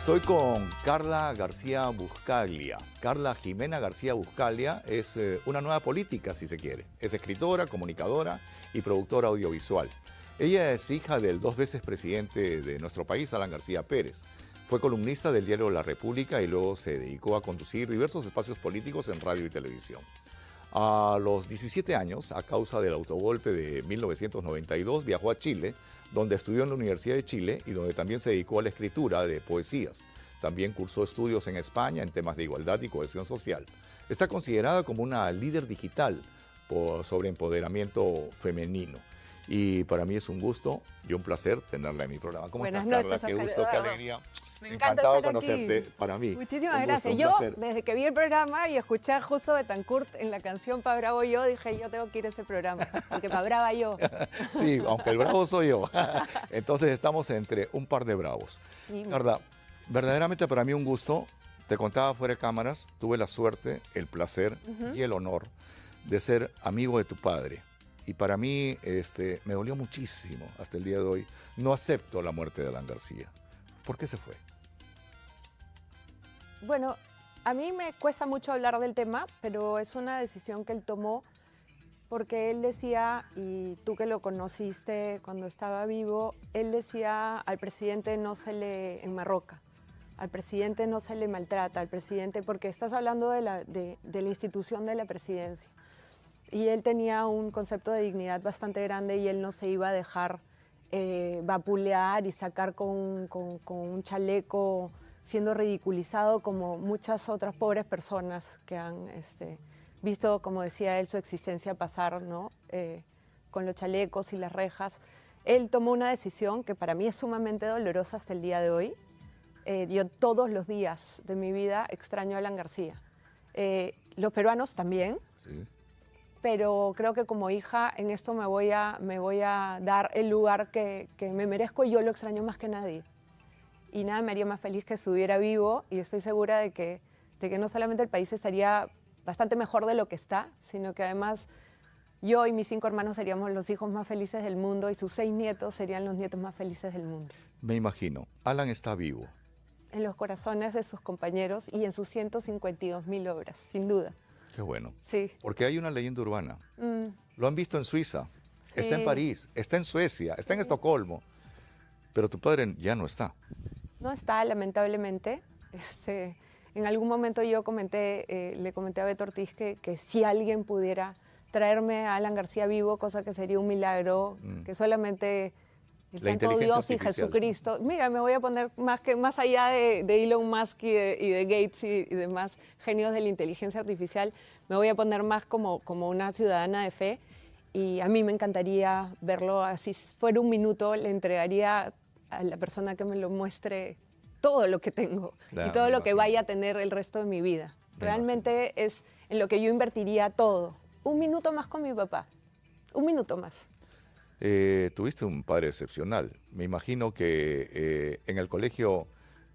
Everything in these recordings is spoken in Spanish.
Estoy con Carla García Buscaglia. Carla Jimena García Buscaglia es una nueva política, si se quiere. Es escritora, comunicadora y productora audiovisual. Ella es hija del dos veces presidente de nuestro país, Alan García Pérez. Fue columnista del diario La República y luego se dedicó a conducir diversos espacios políticos en radio y televisión. A los 17 años, a causa del autogolpe de 1992, viajó a Chile, donde estudió en la Universidad de Chile y donde también se dedicó a la escritura de poesías. También cursó estudios en España en temas de igualdad y cohesión social. Está considerada como una líder digital sobre empoderamiento femenino. Y para mí es un gusto y un placer tenerla en mi programa. ¿Cómo estás, Carla? Qué gusto, qué alegría. Me encanta Encantado estar conocerte, aquí. para mí. Muchísimas gracias. Yo, desde que vi el programa y escuché a Justo Betancourt en la canción Pa' Bravo Yo, dije, yo tengo que ir a ese programa, porque Pa' Brava Yo. Sí, aunque el bravo soy yo. Entonces estamos entre un par de bravos. Sí. Carla, verdaderamente para mí un gusto. Te contaba fuera de cámaras, tuve la suerte, el placer y el honor de ser amigo de tu padre. Y para mí me dolió muchísimo hasta el día de hoy. No acepto la muerte de Alan García. ¿Por qué se fue? Bueno, a mí me cuesta mucho hablar del tema, pero es una decisión que él tomó porque él decía, y tú que lo conociste cuando estaba vivo, él decía al presidente no se le enmarroca, al presidente no se le maltrata, al presidente, porque estás hablando de la institución de la presidencia. Y él tenía un concepto de dignidad bastante grande y él no se iba a dejar vapulear y sacar con un chaleco siendo ridiculizado como muchas otras pobres personas que han visto, como decía él, su existencia pasar, ¿no? Con los chalecos y las rejas. Él tomó una decisión que para mí es sumamente dolorosa hasta el día de hoy. Yo todos los días de mi vida extraño a Alan García. Los peruanos también. Sí. Pero creo que como hija en esto me voy a dar el lugar que me merezco y yo lo extraño más que nadie. Y nada me haría más feliz que estuviera vivo y estoy segura de que no solamente el país estaría bastante mejor de lo que está, sino que además yo y mis 5 hermanos seríamos los hijos más felices del mundo y sus 6 nietos serían los nietos más felices del mundo. Me imagino, Alan está vivo. En los corazones de sus compañeros y en sus 152.000 obras, sin duda. Qué bueno. Sí. Porque hay una leyenda urbana. Lo han visto en Suiza, Sí. está en París, está en Suecia, está en Estocolmo. Pero tu padre ya no está. No está, lamentablemente. En algún momento yo le comenté a Beto Ortiz que si alguien pudiera traerme a Alan García vivo, cosa que sería un milagro, que solamente el santo Dios y Jesucristo. Mira, me voy a poner más allá de Elon Musk y de Gates y demás genios de la inteligencia artificial, me voy a poner más como una ciudadana de fe. Y a mí me encantaría verlo así, si fuera un minuto, le entregaría a la persona que me lo muestre todo lo que tengo, claro, y todo lo que vaya a tener el resto de mi vida. Realmente es en lo que yo invertiría todo. Un minuto más con mi papá, un minuto más. Tuviste un padre excepcional. Me imagino que en el colegio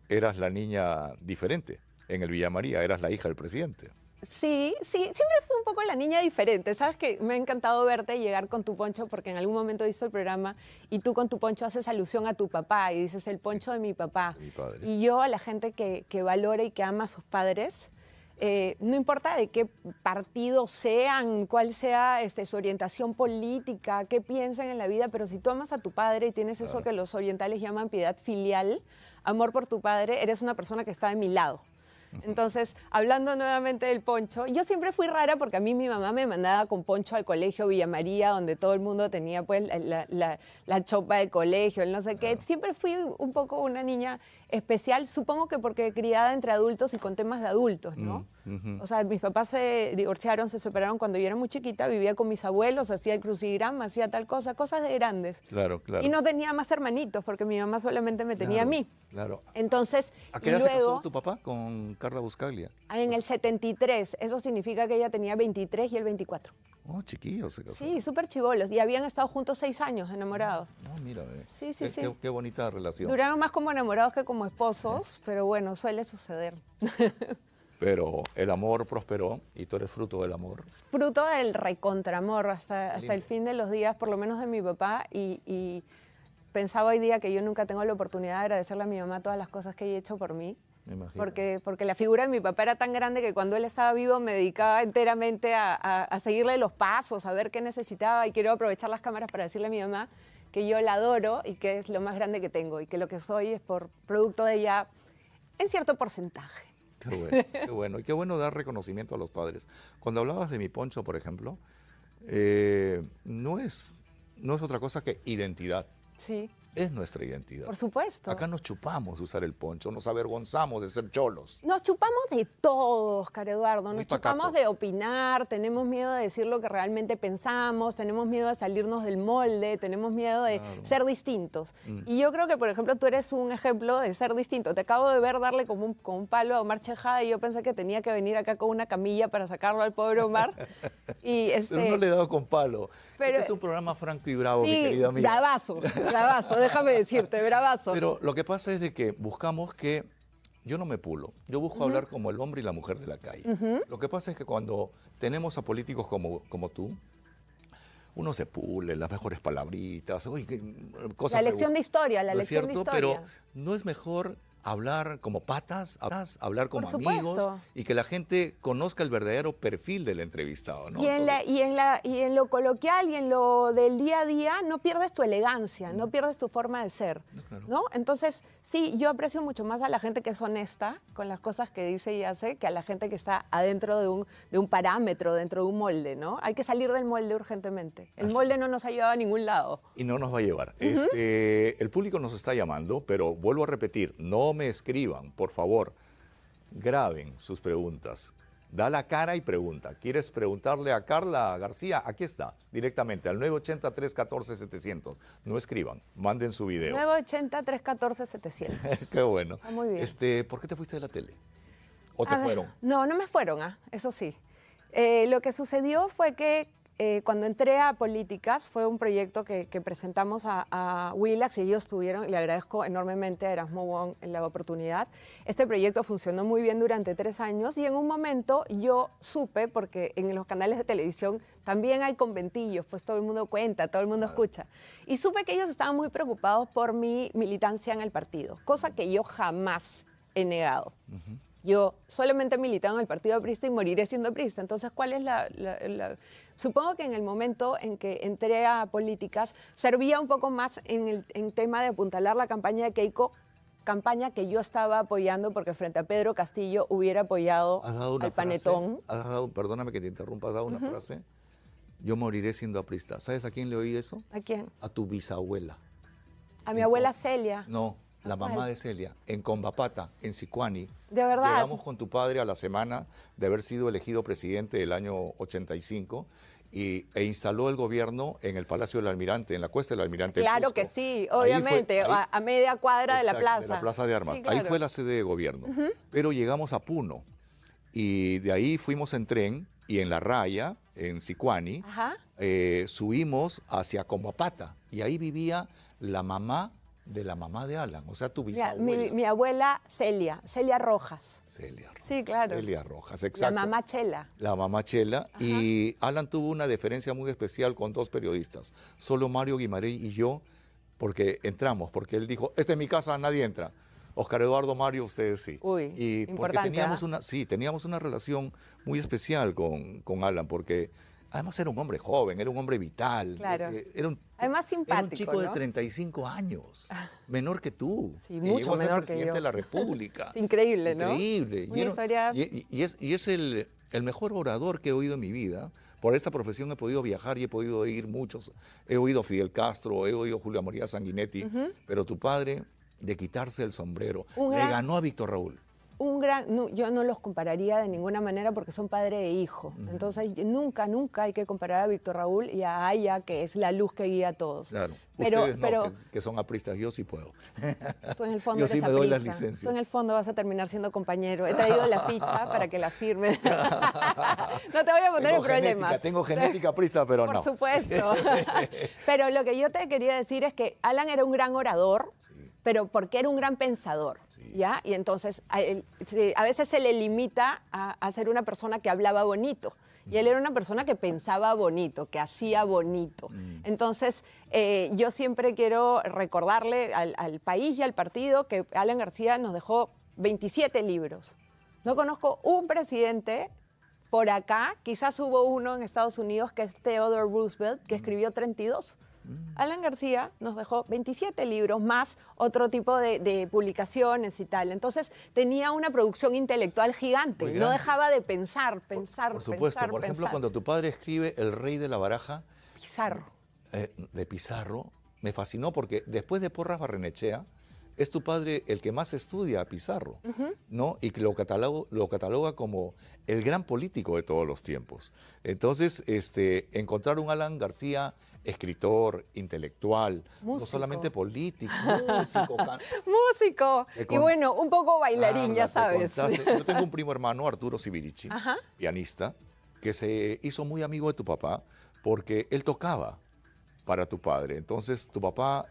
eras la niña diferente. En el Villa María eras la hija del presidente. Sí, siempre fui un poco la niña diferente. Sabes que me ha encantado verte llegar con tu poncho porque en algún momento hizo el programa y tú con tu poncho haces alusión a tu papá y dices el poncho de mi papá. Mi padre. Y yo a la gente que valora y que ama a sus padres, no importa de qué partido sean, cuál sea su orientación política, qué piensan en la vida, pero si tú amas a tu padre y tienes eso que los orientales llaman piedad filial, amor por tu padre, eres una persona que está de mi lado. Entonces, hablando nuevamente del poncho, yo siempre fui rara porque a mí mi mamá me mandaba con poncho al colegio Villa María, donde todo el mundo tenía pues la chopa del colegio, el no sé qué. Siempre fui un poco una niña especial, supongo que porque criada entre adultos y con temas de adultos, ¿no? O sea, mis papás se divorciaron, se separaron cuando yo era muy chiquita, vivía con mis abuelos, hacía el crucigrama, hacía tal cosa, cosas de grandes. Claro, claro. Y no tenía más hermanitos porque mi mamá solamente me tenía a mí. Claro. Entonces, ¿A qué edad se casó tu papá con Carla Buscaglia? En el 73, eso significa que ella tenía 23 y él 24. Oh, chiquillos se casaron. Sí, súper chibolos. Y habían estado juntos 6 años enamorados. Oh, mira, Sí. Qué bonita relación. Duraron más como enamorados que como esposos, pero bueno, suele suceder. Pero el amor prosperó y tú eres fruto del amor. Fruto del recontramor hasta el fin de los días, por lo menos de mi papá. Y pensaba hoy día que yo nunca tengo la oportunidad de agradecerle a mi mamá todas las cosas que ella ha hecho por mí. Me imagino. Porque la figura de mi papá era tan grande que cuando él estaba vivo me dedicaba enteramente a seguirle los pasos, a ver qué necesitaba, y quiero aprovechar las cámaras para decirle a mi mamá que yo la adoro y que es lo más grande que tengo y que lo que soy es por producto de ella en cierto porcentaje. Qué bueno, qué bueno. Y qué bueno dar reconocimiento a los padres. Cuando hablabas de mi poncho, por ejemplo, no es otra cosa que identidad. Sí. Es nuestra identidad. Por supuesto. Acá nos chupamos de usar el poncho, nos avergonzamos de ser cholos. Nos chupamos de todo, Oscar Eduardo. Muy Nos chupamos pacatos. de opinar, tenemos miedo de decir lo que realmente pensamos, tenemos miedo de salirnos del molde, tenemos miedo de Claro. ser distintos. Y yo creo que, por ejemplo, tú eres un ejemplo de ser distinto. Te acabo de ver darle con un palo a Omar Chejada y yo pensé que tenía que venir acá con una camilla para sacarlo al pobre Omar. Y Pero no le he dado con palo. Pero- Este es un programa franco y bravo, mi sí, querida amiga. bravazo, déjame decirte, bravazo. Pero lo que pasa es de que buscamos que yo no me pulo, yo busco hablar como el hombre y la mujer de la calle. Lo que pasa es que cuando tenemos a políticos como tú, uno se pule, las mejores palabritas, uy, cosas La lección de historia, la ¿no es lección de cierto? historia. Pero ¿no es mejor hablar como patas, hablar como Por amigos supuesto. y que la gente conozca el verdadero perfil del entrevistado, ¿no? Entonces, Y en lo coloquial y en lo del día a día no pierdes tu elegancia, no pierdes tu forma de ser, No, claro. ¿no? Entonces, sí, yo aprecio mucho más a la gente que es honesta con las cosas que dice y hace que a la gente que está adentro de un parámetro, dentro de un molde, ¿no? Hay que salir del molde urgentemente. El molde no nos ha llevado a ningún lado. y no nos va a llevar. El público nos está llamando, pero vuelvo a repetir, no me escriban, por favor, graben sus preguntas. Da la cara y pregunta. ¿Quieres preguntarle a Carla García? Aquí está, directamente, al 980-314-700. No escriban, manden su video. 980-314-700. Qué bueno. Ah, muy bien. ¿Por qué te fuiste de la tele? ¿O te A ver, fueron? No, no me fueron, eso sí. Lo que sucedió fue que cuando entré a Políticas fue un proyecto que presentamos a Willax y ellos tuvieron, y le agradezco enormemente a Erasmo Wong la oportunidad. Este proyecto funcionó muy bien durante 3 años y en un momento yo supe, porque en los canales de televisión también hay conventillos, pues todo el mundo cuenta, todo el mundo escucha, y supe que ellos estaban muy preocupados por mi militancia en el partido, cosa que yo jamás he negado. Yo solamente he militado en el partido aprista y moriré siendo aprista. Entonces, ¿cuál es Supongo que en el momento en que entré a Políticas, servía un poco más en tema de apuntalar la campaña de Keiko, campaña que yo estaba apoyando porque frente a Pedro Castillo hubiera apoyado ¿Has dado una al frase? Panetón. Perdóname que te interrumpa, has dado una frase. Yo moriré siendo aprista. ¿Sabes a quién le oí eso? ¿A quién? A tu bisabuela. A mi abuela Celia. No, la ¿Cuál? mamá de Celia, en Combapata, en Sicuani. ¿De verdad? Llegamos con tu padre a la semana de haber sido elegido presidente del año 85 e instaló el gobierno en el Palacio del Almirante, en la Cuesta del Almirante. en Claro Cusco. que sí, Ahí fue- obviamente, ahí- a media cuadra de la Exacto, plaza. de la Plaza de Armas. Sí, Ahí claro. fue la sede de gobierno. Pero llegamos a Puno y de ahí fuimos en tren y en La Raya, en Sicuani, Ajá. subimos hacia Combapata y ahí vivía la mamá de Alan, o sea, tu Mira, bisabuela. mi abuela Celia Rojas. Celia Rojas. Sí, claro. Celia Rojas, La exacto. mamá Chela. La mamá Chela. Y Alan tuvo una deferencia muy especial con 2 periodistas, solo Mario Guimarães y yo, porque él dijo, esta es mi casa, nadie entra. Oscar Eduardo, Mario, ustedes sí. Uy, y porque importante, teníamos una relación muy especial con Alan, porque además era un hombre joven, era un hombre vital. Claro. Era un, Además era un simpático, chico de ¿no? 35 años, menor que tú. Sí, y mucho llegó a ser menor que presidente yo. de la República. Es increíble, ¿no? Increíble. Una historia- Y es el mejor orador que he oído en mi vida. Por esta profesión he podido viajar y he podido oír muchos. He oído a Fidel Castro, he oído a Julio María Sanguinetti, pero tu padre, de quitarse el sombrero, le ganó a Víctor Raúl. Yo no los compararía de ninguna manera porque son padre e hijo. Entonces, nunca hay que comparar a Víctor Raúl y a Aya, que es la luz que guía a todos. Claro. Pero, Ustedes no, pero que son apristas, yo sí puedo. tú en el fondo Yo eres sí me doy las aprista. licencias. Tú en el fondo vas a terminar siendo compañero. He traído la ficha para que la firme. No te voy a poner en problemas. Tengo genética aprista, pero Por no. supuesto. Pero lo que yo te quería decir es que Alan era un gran orador, pero porque era un gran pensador, Sí. ¿ya? Y entonces a veces se le limita a ser una persona que hablaba bonito. Y él era una persona que pensaba bonito, que hacía bonito. Entonces, yo siempre quiero recordarle al país y al partido que Alan García nos dejó 27 libros. No conozco un presidente por acá, quizás hubo uno en Estados Unidos que es Theodore Roosevelt, que escribió 32. Alan García nos dejó 27 libros, más otro tipo de publicaciones y tal. Entonces tenía una producción intelectual gigante. Muy No grande. dejaba de pensar. Por supuesto, por ejemplo, cuando tu padre escribe El Rey de la Baraja, Pizarro. de Pizarro, me fascinó porque después de Porras Barrenechea, es tu padre el que más estudia a Pizarro, ¿no? Y que lo cataloga como el gran político de todos los tiempos. Entonces, encontrar un Alan García escritor, intelectual, no Músico. solamente político, músico. Músico. Te Y con- bueno, un poco bailarín, ya Carla, te sabes. contaste. Yo tengo un primo hermano, Arturo Sibirici, Ajá. pianista, que se hizo muy amigo de tu papá porque él tocaba para tu padre. Entonces, tu papá,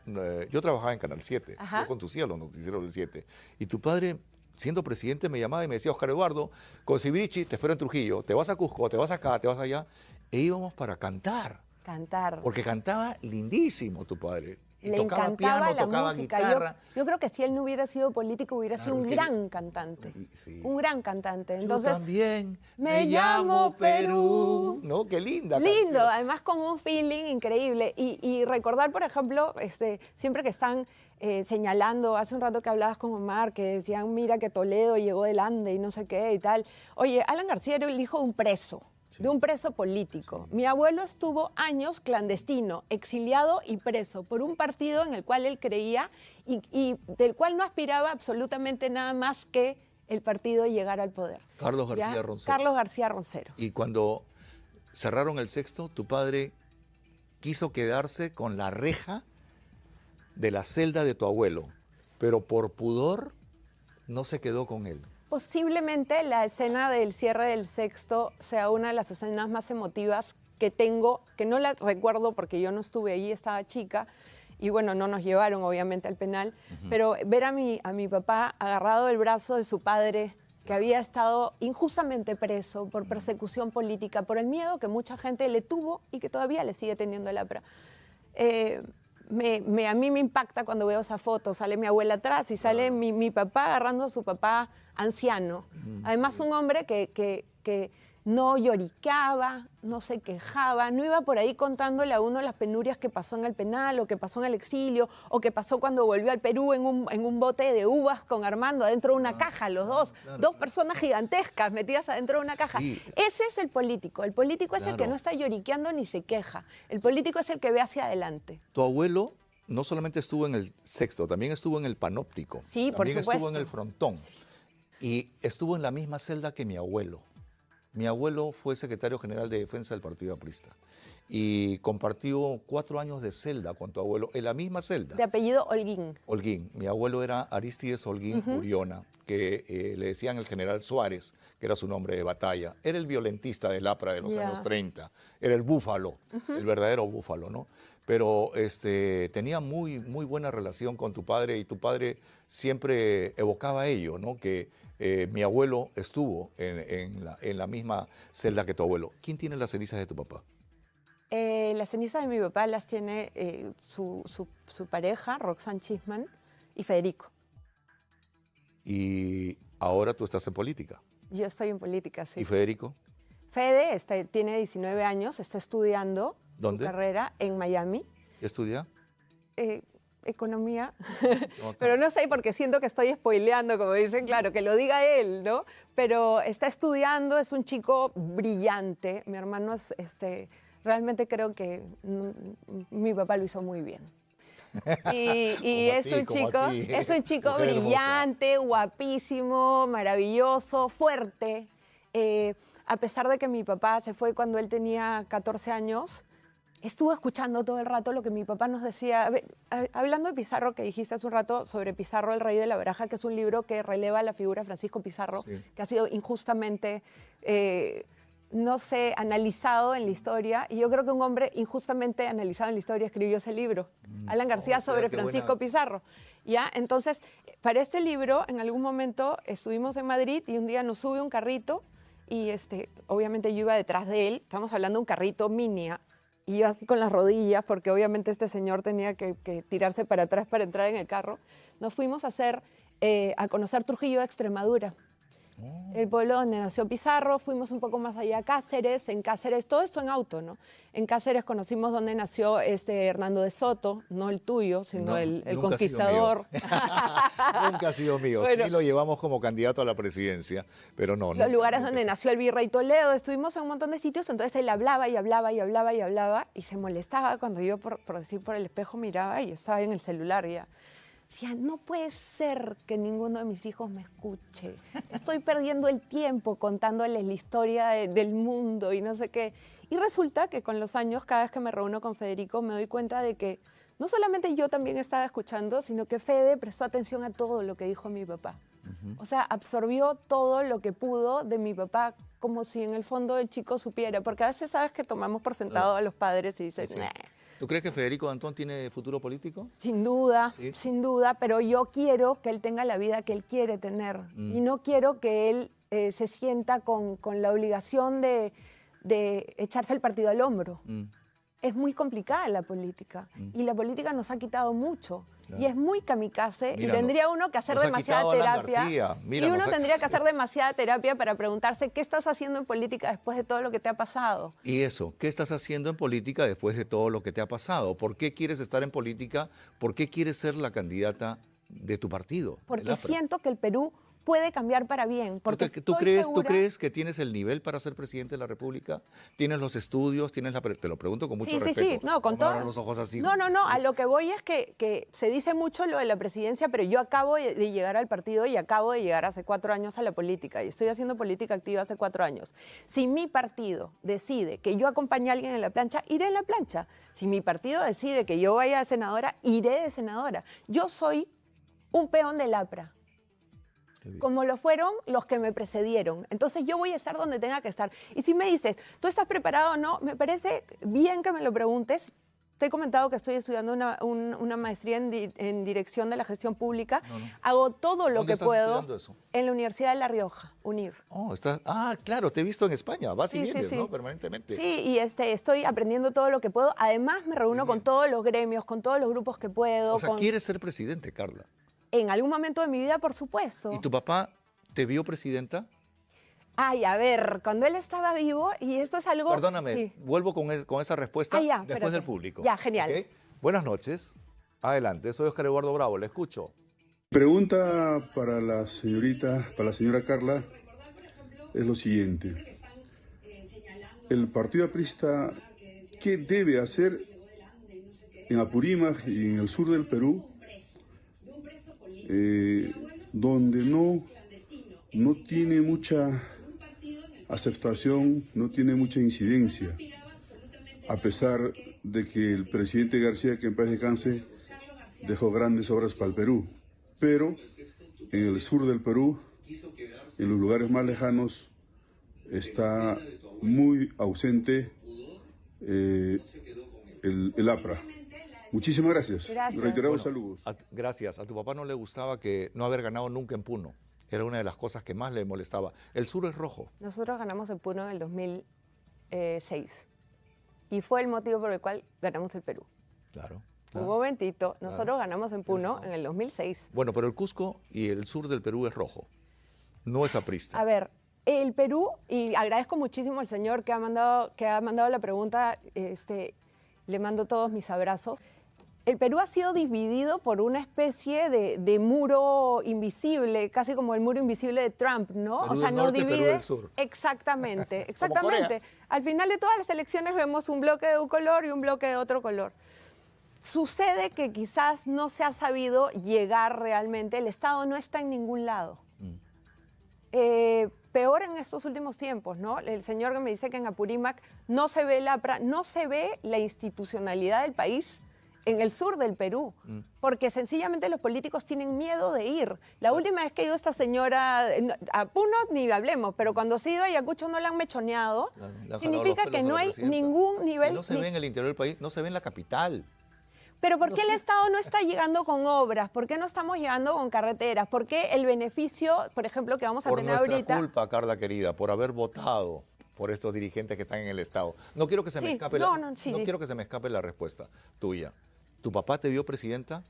yo trabajaba en Canal 7, Ajá. yo conducía los noticieros del 7, y tu padre, siendo presidente, me llamaba y me decía, Oscar Eduardo, con Sibirici te espero en Trujillo, te vas a Cusco, te vas acá, te vas allá, e íbamos para cantar, Cantar. porque cantaba lindísimo tu padre. Y Le tocaba encantaba piano, la tocaba música. guitarra. Yo creo que si él no hubiera sido político, hubiera Claro, sido un que- gran cantante. Sí. Un gran cantante. Yo Entonces, también me llamo Perú. ¿No? Qué linda lindo, canción. además con un feeling increíble. Y recordar, por ejemplo, siempre que están señalando, hace un rato que hablabas con Omar, que decían, mira que Toledo llegó del Ande y no sé qué y tal. Oye, Alan García era el hijo de un preso. Sí. De un preso político. Mi abuelo estuvo años clandestino, exiliado y preso por un partido en el cual él creía y del cual no aspiraba absolutamente nada más que el partido llegar al poder. Carlos ¿Ya? García Roncero. Carlos García Roncero. Y cuando cerraron el Sexto, tu padre quiso quedarse con la reja de la celda de tu abuelo, pero por pudor no se quedó con él. Posiblemente la escena del cierre del Sexto sea una de las escenas más emotivas que tengo, que no la recuerdo porque yo no estuve ahí, estaba chica, y bueno, no nos llevaron obviamente al penal, pero ver a mi papá agarrado del brazo de su padre, que había estado injustamente preso por persecución política, por el miedo que mucha gente le tuvo y que todavía le sigue teniendo el APRA. A mí me impacta cuando veo esa foto, sale mi abuela atrás y sale mi papá agarrando a su papá anciano. Además, un hombre que no lloriqueaba, no se quejaba, no iba por ahí contándole a uno las penurias que pasó en el penal o que pasó en el exilio o que pasó cuando volvió al Perú en un bote de uvas con Armando adentro de una caja, los dos, claro. dos personas gigantescas metidas adentro de una caja. Sí. Ese es el político es el que Claro. no está lloriqueando ni se queja. El político es el que ve hacia adelante. Tu abuelo no solamente estuvo en el Sexto, también estuvo en el Panóptico. Sí, por también estuvo supuesto. en el Frontón. Y estuvo en la misma celda que mi abuelo. Mi abuelo fue secretario general de Defensa del Partido Aprista. Y compartió 4 años de celda con tu abuelo, en la misma celda. De apellido Holguín. Holguín. Mi abuelo era Aristides Holguín Uriona, que le decían el general Suárez, que era su nombre de batalla. Era el violentista del APRA de los Ya. años 30. Era el búfalo, el verdadero búfalo, ¿no? Pero tenía muy, muy buena relación con tu padre y tu padre siempre evocaba ello, ¿no? Que mi abuelo estuvo en la misma celda que tu abuelo. ¿Quién tiene las cenizas de tu papá? Las cenizas de mi papá las tiene su pareja, Roxanne Chisman, y Federico. Y ahora tú estás en política. Yo estoy en política, sí. ¿Y Federico? Fede tiene 19 años, está estudiando ¿Dónde? su carrera en Miami. ¿Estudia? Economía, No, acá. pero no sé porque siento que estoy spoileando, como dicen, claro, que lo diga él, ¿no? Pero está estudiando, es un chico brillante. Mi hermano es, realmente creo que mi papá lo hizo muy bien. Y Como a es, ti, un como a chico, ti. es un chico Mujer hermosa. brillante, guapísimo, maravilloso, fuerte. A pesar de que mi papá se fue cuando él tenía 14 años, estuvo escuchando todo el rato lo que mi papá nos decía. Hablando de Pizarro, que dijiste hace un rato sobre Pizarro, el Rey de la Baraja, que es un libro que releva la figura de Francisco Pizarro, Sí. que ha sido injustamente no sé, analizado en la historia, y yo creo que un hombre injustamente analizado en la historia escribió ese libro, Alan García, sobre Francisco Pizarro. ¿Ya? Entonces, para este libro, en algún momento estuvimos en Madrid y un día nos sube un carrito y obviamente yo iba detrás de él, estamos hablando de un carrito mini, y yo así con las rodillas, porque obviamente este señor tenía que tirarse para atrás para entrar en el carro. Nos fuimos a conocer Trujillo de Extremadura, el pueblo donde nació Pizarro. Fuimos un poco más allá a Cáceres, en Cáceres, todo esto en auto, ¿no? En Cáceres conocimos donde nació Hernando de Soto, no el tuyo, sino el conquistador. Nunca ha sido mío. Bueno, sí lo llevamos como candidato a la presidencia, pero no. Los lugares donde nació el virrey Toledo, estuvimos en un montón de sitios, entonces él hablaba y hablaba y hablaba y hablaba y se molestaba cuando yo, por decir, por el espejo miraba y estaba en el celular ya. Decía, no puede ser que ninguno de mis hijos me escuche. Estoy perdiendo el tiempo contándoles la historia del mundo y no sé qué. Y resulta que con los años, cada vez que me reúno con Federico, me doy cuenta de que no solamente yo también estaba escuchando, sino que Fede prestó atención a todo lo que dijo mi papá. O sea, absorbió todo lo que pudo de mi papá, como si en el fondo el chico supiera. Porque a veces sabes que tomamos por sentado a los padres y dices, nah. ¿Tú crees que Federico Dantón tiene futuro político? Sin duda, ¿sí? Sin duda, pero yo quiero que él tenga la vida que él quiere tener y no quiero que él se sienta con la obligación de echarse el partido al hombro. Es muy complicada la política y la política nos ha quitado mucho. Claro. Y es muy kamikaze. Mira, y tendría uno que hacer demasiada terapia. Mira, y uno tendría que hacer demasiada terapia para preguntarse qué estás haciendo en política después de todo lo que te ha pasado. Y eso, ¿qué estás haciendo en política después de todo lo que te ha pasado? ¿Por qué quieres estar en política? ¿Por qué quieres ser la candidata de tu partido? Porque siento que el Perú puede cambiar para bien. Porque ¿Tú crees que tienes el nivel para ser presidente de la República? ¿Tienes los estudios? Te lo pregunto con mucho respeto. Sí, no, con todo. Los ojos así. No, a lo que voy es que se dice mucho lo de la presidencia, pero yo acabo de llegar al partido y acabo de llegar hace 4 años a la política y estoy haciendo política activa hace 4 años. Si mi partido decide que yo acompañe a alguien en la plancha, iré en la plancha. Si mi partido decide que yo vaya de senadora, iré de senadora. Yo soy un peón del APRA, como lo fueron los que me precedieron. Entonces yo voy a estar donde tenga que estar. Y si me dices, ¿tú estás preparado o no? Me parece bien que me lo preguntes. Te he comentado que estoy estudiando una maestría en dirección de la gestión pública. Hago todo lo que puedo en la Universidad de La Rioja, UNIR. Claro, te he visto en España, vas y vienes, ¿no? Permanentemente. Sí, y estoy aprendiendo todo lo que puedo. Además me reúno con todos los gremios, con todos los grupos que puedo. O sea, ¿quieres ser presidente, Carla? En algún momento de mi vida, por supuesto. ¿Y tu papá te vio presidenta? Ay, a ver, cuando él estaba vivo, y esto es algo... Perdóname, vuelvo con esa respuesta después del público. Ya, genial. ¿Okay? Buenas noches. Adelante, soy Oscar Eduardo Bravo, le escucho. Pregunta para la señora Carla, es lo siguiente. El Partido Aprista, ¿qué debe hacer en Apurímac y en el sur del Perú, donde no tiene mucha aceptación, no tiene mucha incidencia, a pesar de que el presidente García, que en paz descanse, dejó grandes obras para el Perú? Pero en el sur del Perú, en los lugares más lejanos, está muy ausente el APRA. Muchísimas gracias. Reiterados saludos. Gracias. A tu papá no le gustaba que no haber ganado nunca en Puno. Era una de las cosas que más le molestaba. El sur es rojo. Nosotros ganamos en Puno en el 2006. Y fue el motivo por el cual ganamos el Perú. Claro. Un momentito. Nosotros ganamos en Puno en el 2006. Bueno, pero el Cusco y el sur del Perú es rojo. No es aprista. A ver, el Perú, y agradezco muchísimo al señor que ha mandado la pregunta, le mando todos mis abrazos. El Perú ha sido dividido por una especie de muro invisible, casi como el muro invisible de Trump, ¿no? Perú del norte, Perú del sur. Exactamente. Al final de todas las elecciones vemos un bloque de un color y un bloque de otro color. Sucede que quizás no se ha sabido llegar realmente, el Estado no está en ningún lado. Peor en estos últimos tiempos, ¿no? El señor que me dice que en Apurímac no se ve el APRA, no se ve la institucionalidad del país en el sur del Perú, porque sencillamente los políticos tienen miedo de ir. La última vez que ha ido esta señora, a Puno ni hablemos, pero cuando se ha ido a Ayacucho no la han mechoneado, significa que no hay ningún nivel... Si no se ve en el interior del país, no se ve en la capital. Pero ¿por qué el Estado no está llegando con obras? ¿Por qué no estamos llegando con carreteras? ¿Por qué el beneficio, por ejemplo, que vamos a tener ahorita... Por nuestra culpa, Carla querida, por haber votado por estos dirigentes que están en el Estado. No quiero que se me escape quiero que se me escape la respuesta tuya. ¿Tu papá te vio presidenta?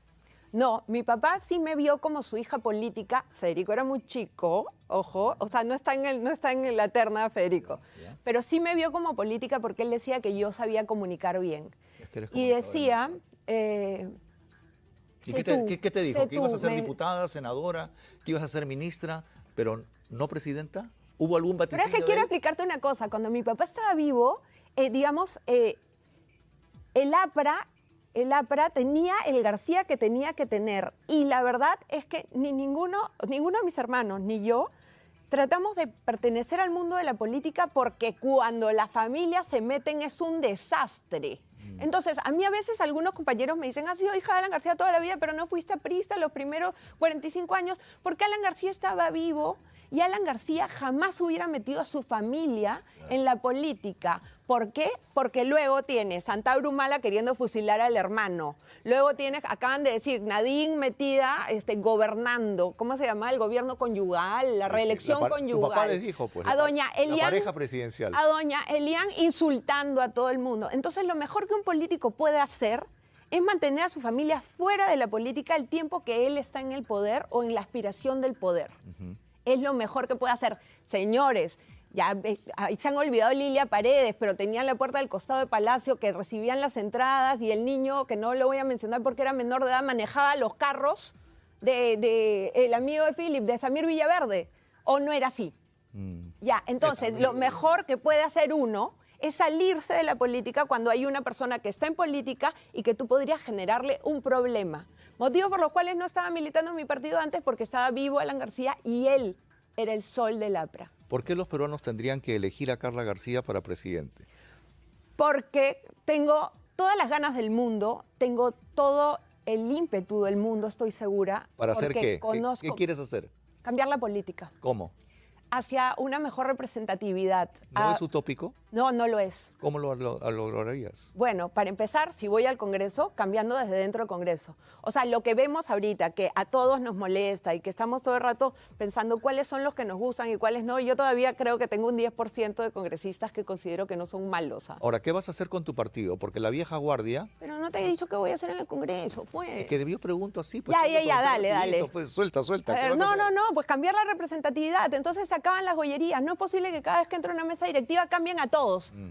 No, mi papá sí me vio como su hija política. Federico era muy chico, ojo, o sea, no está en la terna de Federico, pero sí me vio como política porque él decía que yo sabía comunicar bien. Es que eres Y decía... ¿Y qué te dijo? ¿Que ibas a ser diputada, senadora, que ibas a ser ministra, pero no presidenta? ¿Hubo algún vaticinio? Pero es que quiero explicarte una cosa. Cuando mi papá estaba vivo, digamos, el APRA tenía el García que tenía que tener. Y la verdad es que ninguno de mis hermanos ni yo tratamos de pertenecer al mundo de la política porque cuando las familias se meten es un desastre. Entonces, a mí a veces algunos compañeros me dicen, has sido hija de Alan García toda la vida, pero no fuiste aprista los primeros 45 años, porque Alan García estaba vivo y Alan García jamás hubiera metido a su familia en la política. ¿Por qué? Porque luego tienes Santa Brumala queriendo fusilar al hermano. Luego tienes, acaban de decir, Nadine metida gobernando. ¿Cómo se llama? El gobierno conyugal, la reelección conyugal. Tu papá les dijo, pues, a doña Elian, la pareja presidencial. A doña Elian insultando a todo el mundo. Entonces, lo mejor que un político puede hacer es mantener a su familia fuera de la política el tiempo que él está en el poder o en la aspiración del poder. Es lo mejor que puede hacer. Señores, ya se han olvidado Lilia Paredes, pero tenían la puerta del costado de Palacio que recibían las entradas y el niño, que no lo voy a mencionar porque era menor de edad, manejaba los carros el amigo de Philip, de Samir Villaverde. ¿O no era así? Ya, entonces, lo mejor que puede hacer uno es salirse de la política cuando hay una persona que está en política y que tú podrías generarle un problema. Motivos por los cuales no estaba militando en mi partido antes, porque estaba vivo Alan García y él era el sol del APRA. ¿Por qué los peruanos tendrían que elegir a Carla García para presidente? Porque tengo todas las ganas del mundo, tengo todo el ímpetu del mundo, estoy segura. ¿Para hacer qué? ¿Qué quieres hacer? Cambiar la política. ¿Cómo? Hacia una mejor representatividad. ¿No es utópico? No, no lo es. ¿Cómo lo lograrías? Bueno, para empezar, si voy al Congreso, cambiando desde dentro del Congreso. O sea, lo que vemos ahorita, que a todos nos molesta y que estamos todo el rato pensando cuáles son los que nos gustan y cuáles no, yo todavía creo que tengo un 10% de congresistas que considero que no son malos. ¿Ah? Ahora, ¿qué vas a hacer con tu partido? Porque la vieja guardia... Pero no te he dicho qué voy a hacer en el Congreso, pues. Es que yo pregunto así. Pues, ya, dale. Pues, suelta. A ver, no, pues cambiar la representatividad. Entonces se acaban las gollerías. No es posible que cada vez que entre una mesa directiva cambien a todos.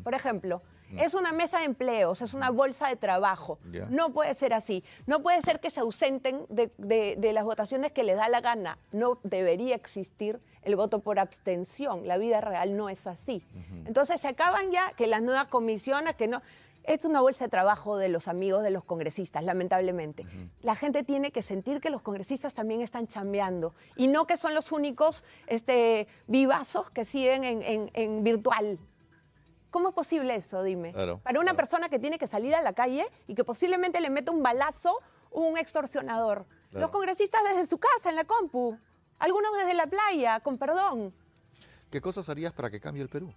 Por ejemplo, es una mesa de empleos, es una bolsa de trabajo. No puede ser así. No puede ser que se ausenten de las votaciones que les da la gana. No debería existir el voto por abstención. La vida real no es así. Entonces se acaban ya que las nuevas comisiones, que no... Es una bolsa de trabajo de los amigos de los congresistas, lamentablemente. La gente tiene que sentir que los congresistas también están chambeando y no que son los únicos vivazos que siguen en virtual. ¿Cómo es posible eso, dime? Para una persona que tiene que salir a la calle y que posiblemente le mete un balazo un extorsionador. Los congresistas desde su casa, en la compu. Algunos desde la playa, con perdón. ¿Qué cosas harías para que cambie el Perú?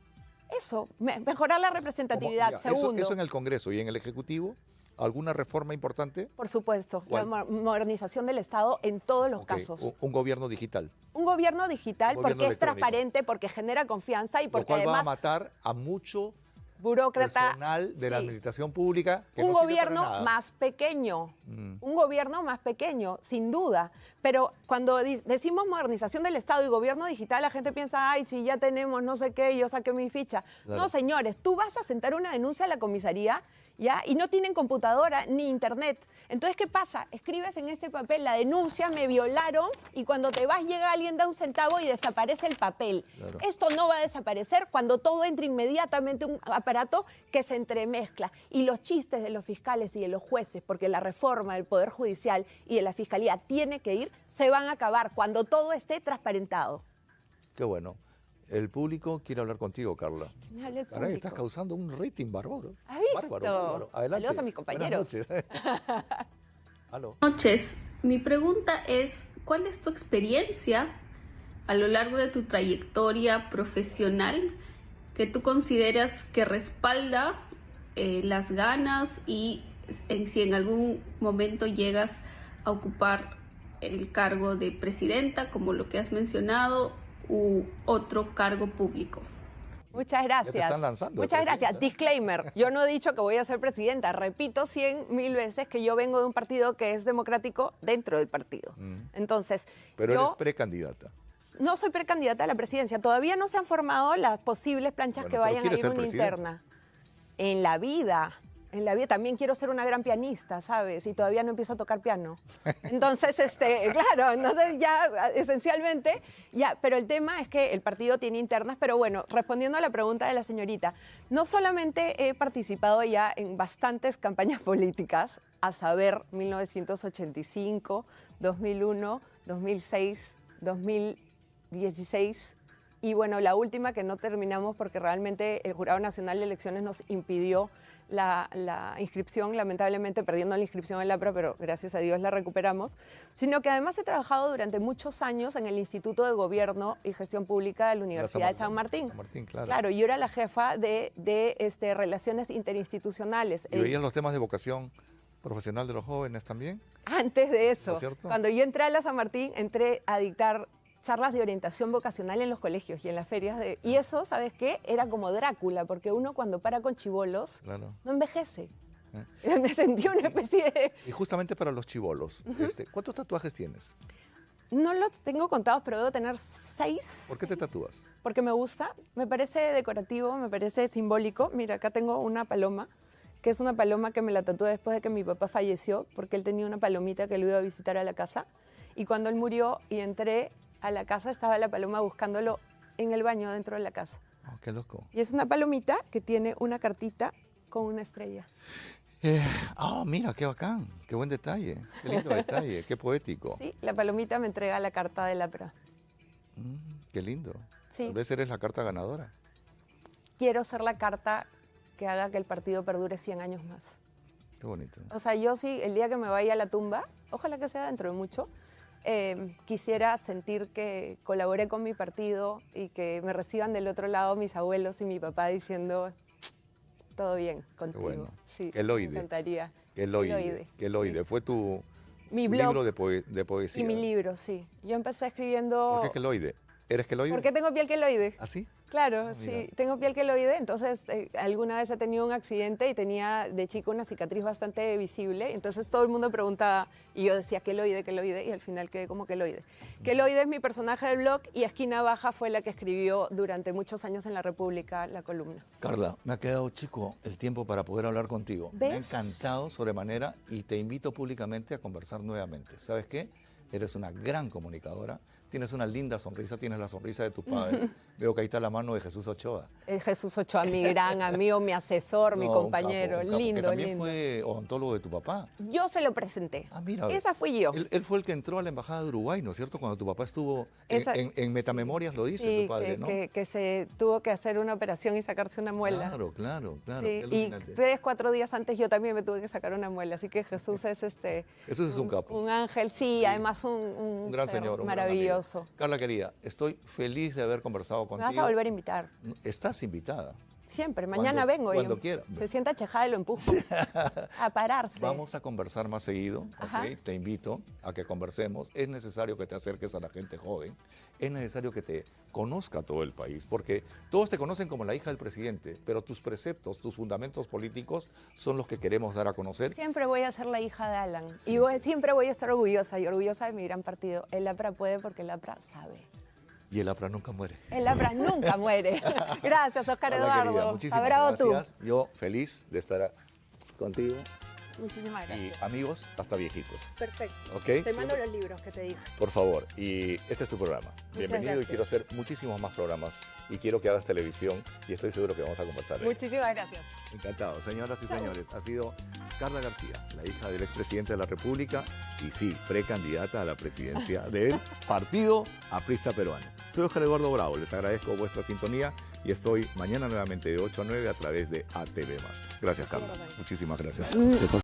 Eso, mejorar la representatividad, segundo. Eso en el Congreso y en el Ejecutivo, ¿alguna reforma importante? Por supuesto, la modernización del Estado en todos los casos. Un gobierno digital. Un gobierno digital porque es transparente, porque genera confianza y porque además va además... a matar a mucho burócrata personal de la administración pública. Que un no gobierno más pequeño, un gobierno más pequeño, sin duda. Pero cuando decimos modernización del Estado y gobierno digital, la gente piensa, ay, si ya tenemos no sé qué, yo saqué mi ficha. No, señores, tú vas a sentar una denuncia a la comisaría, ¿ya? Y no tienen computadora ni internet. Entonces, ¿qué pasa? Escribes en este papel la denuncia, me violaron, y cuando te vas llega alguien, da un centavo y desaparece el papel. Esto no va a desaparecer cuando todo entre inmediatamente un aparato que se entremezcla. Y los chistes de los fiscales y de los jueces, porque la reforma del Poder Judicial y de la Fiscalía tiene que ir, se van a acabar cuando todo esté transparentado. Qué bueno. El público quiere hablar contigo, Carla. Me hable el Caray, estás público. causando un rating bárbaro. ¿Has visto? Bárbaro, bárbaro. Adelante. Saludos a mis compañeros. Buenas noches. Aló. Noches. Mi pregunta es, ¿cuál es tu experiencia a lo largo de tu trayectoria profesional que tú consideras que respalda las ganas y si en algún momento llegas a ocupar el cargo de presidenta, como lo que has mencionado, u otro cargo público? Muchas gracias. Ya te están lanzando, Muchas gracias. presidenta. Disclaimer, yo no he dicho que voy a ser presidenta. Repito 100.000 veces que yo vengo de un partido que es democrático dentro del partido. Entonces, Pero yo eres precandidata. no soy precandidata a la presidencia. Todavía no se han formado las posibles planchas Bueno, que pero vayan a quieres ir ser una presidenta. interna. En la vida también quiero ser una gran pianista, ¿sabes? Y todavía no empiezo a tocar piano. Entonces, claro, entonces ya esencialmente, ya, pero el tema es que el partido tiene internas, pero bueno, respondiendo a la pregunta de la señorita, no solamente he participado ya en bastantes campañas políticas, a saber, 1985, 2001, 2006, 2016, y bueno, la última que no terminamos porque realmente el Jurado Nacional de Elecciones nos impidió la inscripción, lamentablemente perdiendo la inscripción en la APRA, pero gracias a Dios la recuperamos, sino que además he trabajado durante muchos años en el Instituto de Gobierno y Gestión Pública de la Universidad de San Martín. San Martín, claro. Claro, yo era la jefa de Relaciones Interinstitucionales. ¿Y veías los temas de vocación profesional de los jóvenes también? Antes de ¿No eso, es cierto? cuando yo entré a la San Martín, entré a dictar charlas de orientación vocacional en los colegios y en las ferias. Y eso, ¿sabes qué? Era como Drácula, porque uno cuando para con chibolos Claro. no envejece. Me sentí una especie de... Y justamente para los chibolos, ¿cuántos tatuajes tienes? No los tengo contados, pero debo tener 6. ¿Por qué te tatúas? Porque me gusta, me parece decorativo, me parece simbólico. Mira, acá tengo una paloma, que es una paloma que me la tatué después de que mi papá falleció, porque él tenía una palomita que lo iba a visitar a la casa. Y cuando él murió y entré a la casa, estaba la paloma buscándolo en el baño dentro de la casa. Oh, qué loco. Y es una palomita que tiene una cartita con una estrella. Mira, qué bacán, qué buen detalle, qué lindo detalle, qué poético. Sí, la palomita me entrega la carta de la APRA. Qué lindo. Sí. Tal vez eres la carta ganadora. Quiero ser la carta que haga que el partido perdure 100 años más. Qué bonito. O sea, yo sí, el día que me vaya a la tumba, ojalá que sea dentro de mucho, quisiera sentir que colaboré con mi partido y que me reciban del otro lado mis abuelos y mi papá diciendo, todo bien contigo. Qué bueno. Sí, Keloide. me encantaría. Keloide. Sí. Fue tu Mi libro blog de poesía. y mi libro, sí. Yo empecé escribiendo... ¿Por qué keloide? ¿Eres keloide? ¿Por qué tengo piel queloide? ¿Ah, sí? Claro, mira. sí, tengo piel queloide, entonces alguna vez he tenido un accidente y tenía de chico una cicatriz bastante visible, entonces todo el mundo preguntaba y yo decía queloide, queloide y al final quedé como queloide. Queloide es mi personaje del blog y Esquina Baja fue la que escribió durante muchos años en La República la columna. Carla, me ha quedado chico el tiempo para poder hablar contigo. Me ha ¿Ves? encantado sobremanera y te invito públicamente a conversar nuevamente. ¿Sabes qué? Eres una gran comunicadora, tienes una linda sonrisa, tienes la sonrisa de tu padre. Veo que ahí está la mano de Jesús Ochoa. Jesús Ochoa, mi gran amigo, mi asesor, mi No, un compañero, capo, que lindo, también lindo. fue odontólogo de tu papá. Yo se lo presenté. Ah, mira. Esa fui yo. Él fue el que entró a la Embajada de Uruguay, ¿no es cierto? Cuando tu papá estuvo en Metamemorias, lo dice Sí, tu padre, ¿no? que se tuvo que hacer una operación y sacarse una muela. Claro, claro, claro. Sí, Qué y alucinante. 3-4 días antes yo también me tuve que sacar una muela, así que Jesús es Eso es un capo. un ángel, sí, además Un gran ser señor, un gran maravilloso. amigo. Carla querida, estoy feliz de haber conversado Me contigo. vas a volver a invitar. Estás invitada. Siempre, mañana Cuando- vengo cuando y quiera. se sienta chejada y lo empujo a pararse. Vamos a conversar más seguido, Ajá. ¿ok? Te invito a que conversemos. Es necesario que te acerques a la gente joven. Es necesario que te conozca todo el país, porque todos te conocen como la hija del presidente, pero tus preceptos, tus fundamentos políticos son los que queremos dar a conocer. Siempre voy a ser la hija de Alan Sí. y siempre voy a estar orgullosa y orgullosa de mi gran partido. El APRA puede porque el APRA sabe. Y el APRA nunca muere. El APRA nunca muere. Gracias, Oscar Carla, Eduardo. querida, muchísimas Bravo tú. gracias. Yo feliz de estar contigo. Muchísimas Y gracias. amigos, hasta viejitos. Perfecto. ¿Ok? Te mando Siempre- los libros que te dije. Por favor, y este es tu programa. Bienvenido y gracias. quiero hacer muchísimos más programas y quiero que hagas televisión y estoy seguro que vamos a conversar. de ello. Muchísimas gracias. Encantado, señoras y señores. Ha sido Carla García, la hija del expresidente de la República y sí, precandidata a la presidencia del Partido Aprista Peruano. Soy Oscar Eduardo Bravo, les agradezco vuestra sintonía y estoy mañana nuevamente de 8 a 9 a través de ATV+. Gracias, Carla. Muchísimas gracias.